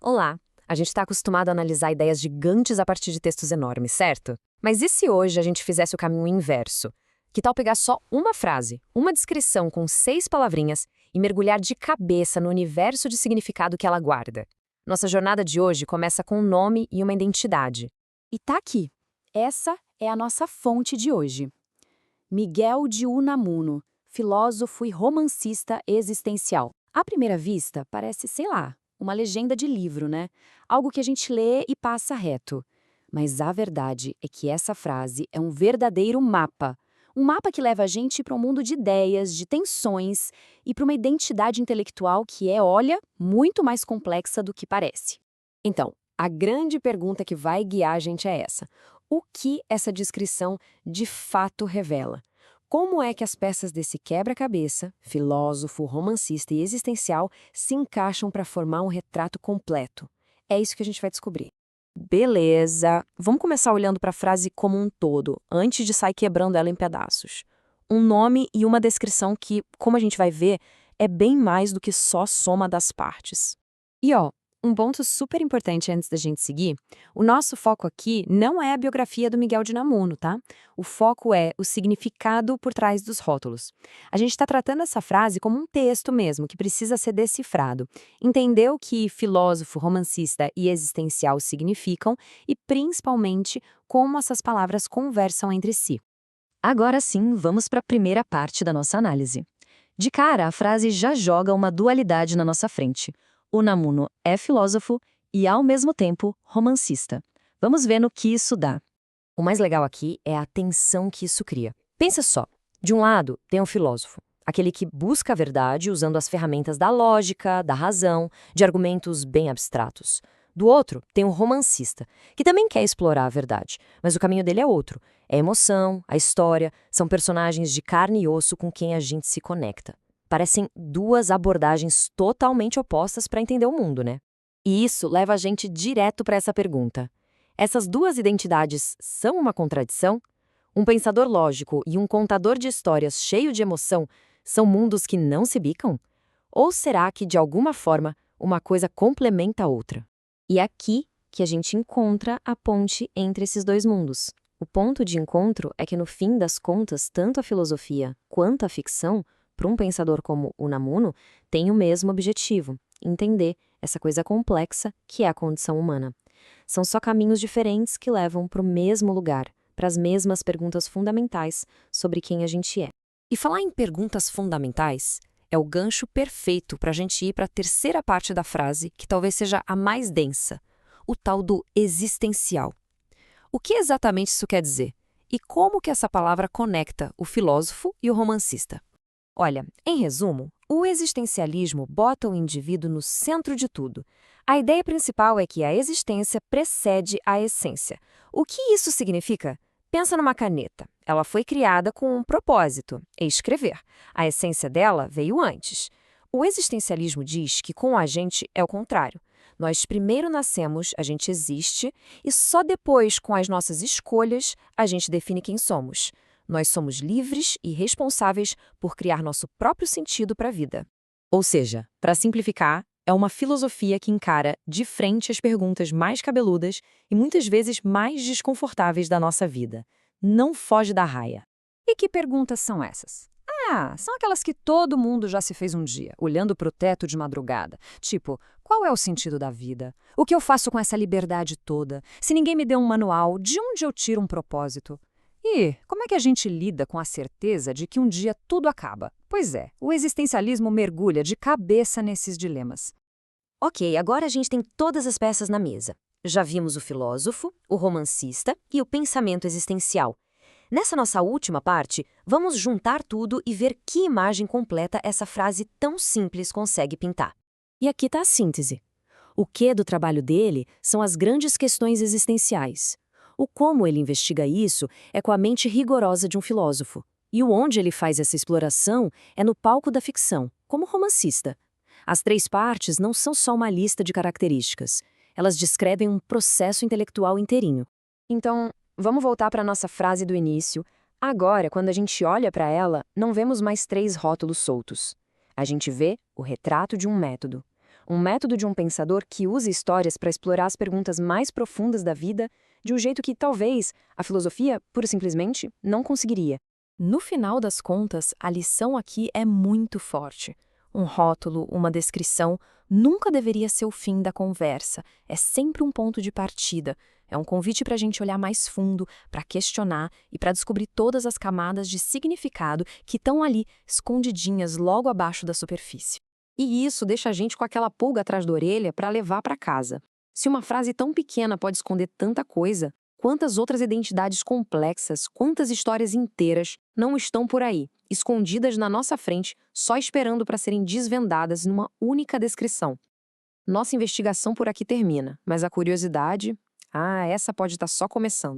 Olá! A gente está acostumado a analisar ideias gigantes a partir de textos enormes, certo? Mas e se hoje a gente fizesse o caminho inverso? Que tal pegar só uma frase, uma descrição com 6 palavrinhas e mergulhar de cabeça no universo de significado que ela guarda? Nossa jornada de hoje começa com um nome e uma identidade. E tá aqui. Essa é a nossa fonte de hoje. Miguel de Unamuno, filósofo e romancista existencial. À primeira vista, parece, sei lá, uma legenda de livro, né? Algo que a gente lê e passa reto. Mas a verdade é que essa frase é um verdadeiro mapa. Um mapa que leva a gente para um mundo de ideias, de tensões e para uma identidade intelectual que é, olha, muito mais complexa do que parece. Então, a grande pergunta que vai guiar a gente é essa: o que essa descrição de fato revela? Como é que as peças desse quebra-cabeça, filósofo, romancista e existencial, se encaixam para formar um retrato completo? É isso que a gente vai descobrir. Beleza. Vamos começar olhando para a frase como um todo, antes de sair quebrando ela em pedaços. Um nome e uma descrição que, como a gente vai ver, é bem mais do que só soma das partes. E ó, um ponto super importante antes da gente seguir, o nosso foco aqui não é a biografia do Miguel de Unamuno, tá? O foco é o significado por trás dos rótulos. A gente está tratando essa frase como um texto mesmo, que precisa ser decifrado. Entender o que filósofo, romancista e existencial significam e, principalmente, como essas palavras conversam entre si. Agora sim, vamos para a primeira parte da nossa análise. De cara, a frase já joga uma dualidade na nossa frente. Unamuno é filósofo e, ao mesmo tempo, romancista. Vamos ver no que isso dá. O mais legal aqui é a tensão que isso cria. Pensa só, de um lado tem um filósofo, aquele que busca a verdade usando as ferramentas da lógica, da razão, de argumentos bem abstratos. Do outro tem um romancista, que também quer explorar a verdade, mas o caminho dele é outro. É a emoção, a história, são personagens de carne e osso com quem a gente se conecta. Parecem duas abordagens totalmente opostas para entender o mundo, né? E isso leva a gente direto para essa pergunta. Essas duas identidades são uma contradição? Um pensador lógico e um contador de histórias cheio de emoção são mundos que não se bicam? Ou será que, de alguma forma, uma coisa complementa a outra? E é aqui que a gente encontra a ponte entre esses dois mundos. O ponto de encontro é que, no fim das contas, tanto a filosofia quanto a ficção, para um pensador como Unamuno, tem o mesmo objetivo: entender essa coisa complexa que é a condição humana. São só caminhos diferentes que levam para o mesmo lugar, para as mesmas perguntas fundamentais sobre quem a gente é. E falar em perguntas fundamentais é o gancho perfeito para a gente ir para a terceira parte da frase, que talvez seja a mais densa, o tal do existencial. O que exatamente isso quer dizer? E como que essa palavra conecta o filósofo e o romancista? Olha, em resumo, o existencialismo bota o indivíduo no centro de tudo. A ideia principal é que a existência precede a essência. O que isso significa? Pensa numa caneta. Ela foi criada com um propósito: escrever. A essência dela veio antes. O existencialismo diz que com a gente é o contrário. Nós primeiro nascemos, a gente existe, e só depois, com as nossas escolhas, a gente define quem somos. Nós somos livres e responsáveis por criar nosso próprio sentido para a vida. Ou seja, para simplificar, é uma filosofia que encara de frente as perguntas mais cabeludas e muitas vezes mais desconfortáveis da nossa vida. Não foge da raia. E que perguntas são essas? São aquelas que todo mundo já se fez um dia, olhando para o teto de madrugada. Tipo, qual é o sentido da vida? O que eu faço com essa liberdade toda? Se ninguém me deu um manual, de onde eu tiro um propósito? E como é que a gente lida com a certeza de que um dia tudo acaba? Pois é, o existencialismo mergulha de cabeça nesses dilemas. Ok, agora a gente tem todas as peças na mesa. Já vimos o filósofo, o romancista e o pensamento existencial. Nessa nossa última parte, vamos juntar tudo e ver que imagem completa essa frase tão simples consegue pintar. E aqui está a síntese. O quê do trabalho dele são as grandes questões existenciais. O como ele investiga isso é com a mente rigorosa de um filósofo. E o onde ele faz essa exploração é no palco da ficção, como romancista. As 3 partes não são só uma lista de características. Elas descrevem um processo intelectual inteirinho. Então, vamos voltar para a nossa frase do início. Agora, quando a gente olha para ela, não vemos mais 3 rótulos soltos. A gente vê o retrato de um método. um método de um pensador que usa histórias para explorar as perguntas mais profundas da vida de um jeito que talvez a filosofia, pura e simplesmente, não conseguiria. No final das contas, a lição aqui é muito forte. Um rótulo, uma descrição, nunca deveria ser o fim da conversa. É sempre um ponto de partida. É um convite para a gente olhar mais fundo, para questionar e para descobrir todas as camadas de significado que estão ali, escondidinhas logo abaixo da superfície. E isso deixa a gente com aquela pulga atrás da orelha para levar para casa. Se uma frase tão pequena pode esconder tanta coisa, quantas outras identidades complexas, quantas histórias inteiras não estão por aí, escondidas na nossa frente, só esperando para serem desvendadas numa única descrição? Nossa investigação por aqui termina, mas a curiosidade, essa pode estar só começando.